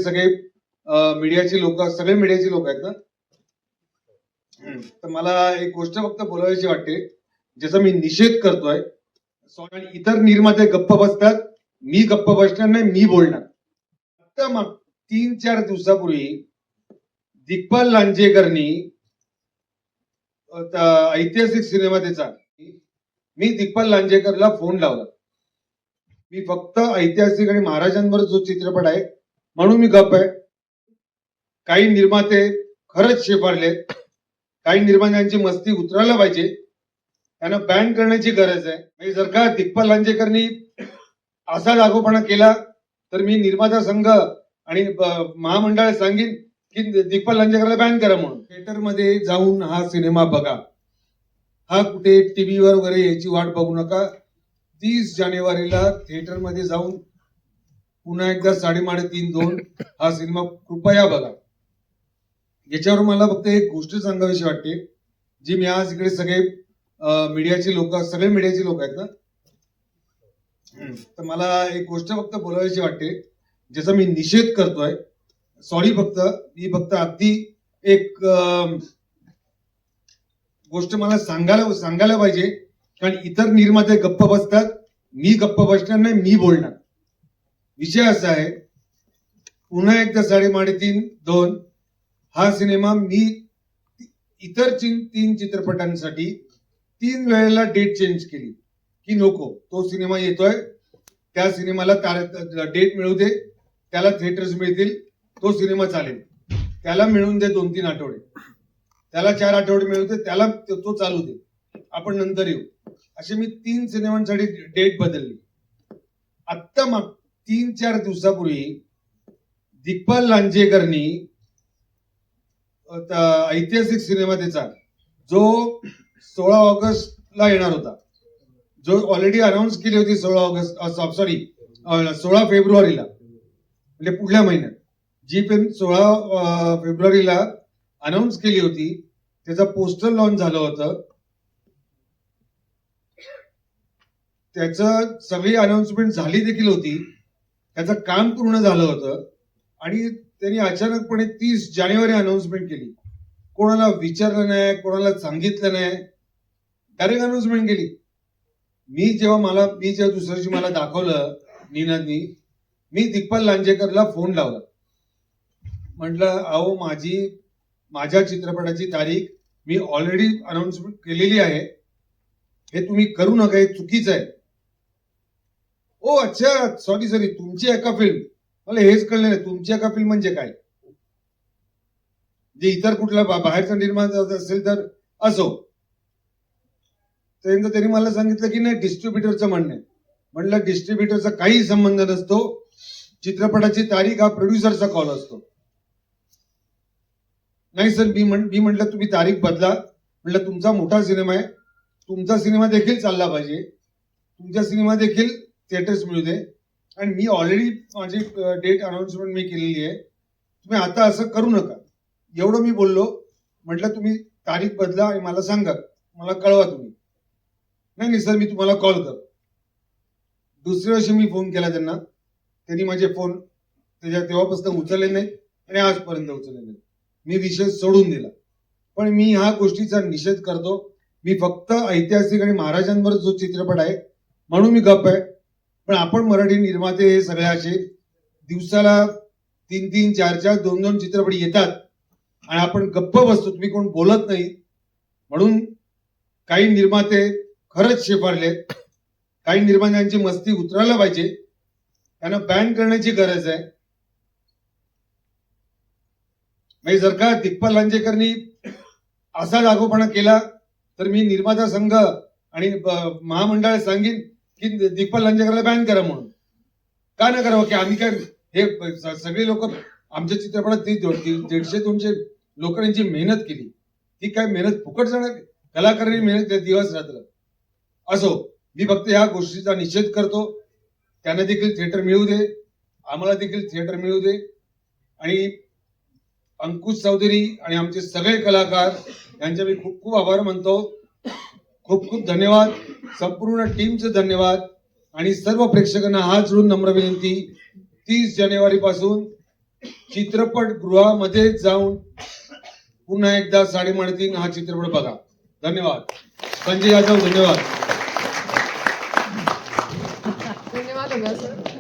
सगळे मीडियाची लोक सगळे मीडियाची लोक आहेत ना. तर मला एक गोष्ट फक्त बोलायची वाटते, ज्याचा मी निषेध करतोय. आणि इतर निर्माते गप्प बसतात, मी गप्प बसणार नाही, मी बोलणार. आता मग 3-4 दिवसापूर्वी दिग्पाल लांजेकरनी ऐतिहासिक सिनेमा त्याचा, मी दिग्पाल लांजेकरला फोन लावला. मी फक्त ऐतिहासिक आणि महाराजांवर जो चित्रपट आहे म्हणून मी गप्प आहे. काही निर्माते खरंच शेफारलेत, काही निर्मात्यांची मस्ती उतरायला पाहिजे, त्यांना बॅन करण्याची गरज आहे. म्हणजे जर का दिग्पाल लांजेकरनी असा दाखवपणा केला तर मी निर्माता संघ आणि महामंडळाला सांगेन की दिग्पाल लांजेकरला बॅन करा म्हणून. थिएटर मध्ये जाऊन हा सिनेमा बघा. हा कुठे टीव्हीवर वगैरे याची वाट बघू नका. 30 जानेवारीला थिएटर मध्ये जाऊन पुन्हा एकदा 3:30-2 हा सिनेमा कृपया बघा. याच्यावर मला फक्त एक गोष्ट सांगावीशी वाटते, जी मी आज इकडे सगळे मीडियाची लोक सगळे मीडियाची लोक आहेत ना. तर मला एक गोष्ट फक्त बोलावीशी वाटते, ज्याचा मी निषेध करतोय. सॉरी, मी फक्त अगदी एक गोष्ट मला सांगायला पाहिजे, कारण इतर निर्माते गप्प बसतात, मी गप्प बसणार नाही, मी बोलणार. विषय असा आहे, पुन्हा एकदा 3:30-2 हा सिनेमा मी इतर 3 चित्रपटांसाठी 3 वेळेला डेट चेंज केली की नको, तो सिनेमा येतोय, त्या सिनेमाला डेट मिळू दे, त्याला थिएटर्स मिळतील, तो सिनेमा चालेल. त्याला मिळून दे 2-3 आठवडे, त्याला 4 आठवडे मिळू दे, त्याला तो चालू दे, आपण नंतर येऊ. असे मी 3 सिनेमांसाठी डेट बदलली. आत्ता मग 3-4 दिवसापूर्वी दिग्पाल लांजेकरनी ऐतिहासिक सिनेमा त्याचा, जो 16 ऑगस्टला येणार होता, जो ऑलरेडी अनाऊन्स केली होती 16 फेब्रुवारीला, म्हणजे पुढल्या महिन्यात जी फिल्म 16 फेब्रुवारीला अनाऊन्स केली होती, त्याचा पोस्टर लॉन्च झालं होतं. त्याचं सगळी अनाउन्समेंट झाली देखील होती, त्याचं काम पूर्ण झालं होतं आणि त्यांनी अचानकपणे 30 जानेवारी अनाउन्समेंट केली. कोणाला विचारलं नाही, कोणाला सांगितलं नाही, डायरेक्ट अनाउन्समेंट केली. मी जेव्हा दुसऱ्या दिवशी मला दाखवलं नीनादनी, मी दिग्पाल लांजेकरला फोन लावला. म्हटलं, अहो, माझ्या चित्रपटाची तारीख मी ऑलरेडी अनाउन्समेंट केलेली आहे, हे तुम्ही करू नका, हे चुकीचं आहे. ओ अच्छा, सॉरी, तुमची एका फिल्म, मला हेच कळलं नाही, तुमची एका फिल्म म्हणजे काय? जे इतर कुठला बाहेरचा निर्माता असेल तर असो. त्यांनी मला सांगितलं की नाही, डिस्ट्रीब्युटरचं म्हणणं आहे. म्हणलं, डिस्ट्रीब्युटरचा काही संबंध नसतो, चित्रपटाची तारीख हा प्रोड्युसरचा कॉल असतो. नाही सर, मी म्हटलं तुम्ही तारीख बदला. म्हटलं, तुमचा मोठा सिनेमा आहे, तुमचा सिनेमा देखील चालला पाहिजे, तुमचा सिनेमा देखील थिएटर्स मिळू दे, आणि मी ऑलरेडी माझी डेट अनाउन्समेंट मी केलेली आहे, तुम्ही आता असं करू नका. एवढं मी बोललो. म्हटलं, तुम्ही तारीख बदला आणि मला सांगा, मला कळवा तुम्ही. नाही सर, मी तुम्हाला कॉल करतो. दुसऱ्या वर्षी मी फोन केला त्यांना, त्यांनी माझे फोन तेव्हापासून उचलले नाही आणि आजपर्यंत उचलले नाही. मी विषय सोडून दिला. पण मी ह्या गोष्टीचा निषेध करतो. मी फक्त ऐतिहासिक आणि महाराजांवर जो चित्रपट आहे म्हणून मी गप्प आहे. पण आपण मराठी निर्माते हे सगळे असे दिवसाला 3-3, 4-4, 2-2 चित्रपट येतात आणि आपण गप्प बसतो, तुम्ही कोण बोलत नाही. म्हणून काही निर्माते खरंच शेफारलेत, काही निर्मात्यांची मस्ती उतरायला पाहिजे, त्यांना बॅन करण्याची गरज आहे. म्हणजे जर का दिग्पाल लांजेकरनी असा दाखवपणा केला तर मी निर्माता संघ आणि महामंडळाला सांगेन की दिग्पाल लांजेकरला बॅन करा म्हणून. का न करावं? की आम्ही काय, हे सगळे लोक आमच्या चित्रपटात 150-200 लोकांची मेहनत केली, ती काय मेहनत फुकट जाणार? कलाकारांनी मेहनत दिवस रात्र. असो, मी फक्त ह्या गोष्टीचा निषेध करतो. त्यांना देखील थिएटर मिळू दे, आम्हाला देखील थिएटर मिळू दे. आणि अंकुश चौधरी आणि आमचे सगळे कलाकार यांचे मी खूप खूप आभार मानतो. खूप खूप धन्यवाद, संपूर्ण टीमचे धन्यवाद. आणि सर्व प्रेक्षकांना हात जोडून नम्र विनंती, 30 जानेवारी पासून चित्रपटगृहामध्ये जाऊन पुन्हा एकदा 3:30 हा चित्रपट बघा. धन्यवाद. संजय यादव, धन्यवाद. धन्यवाद सर.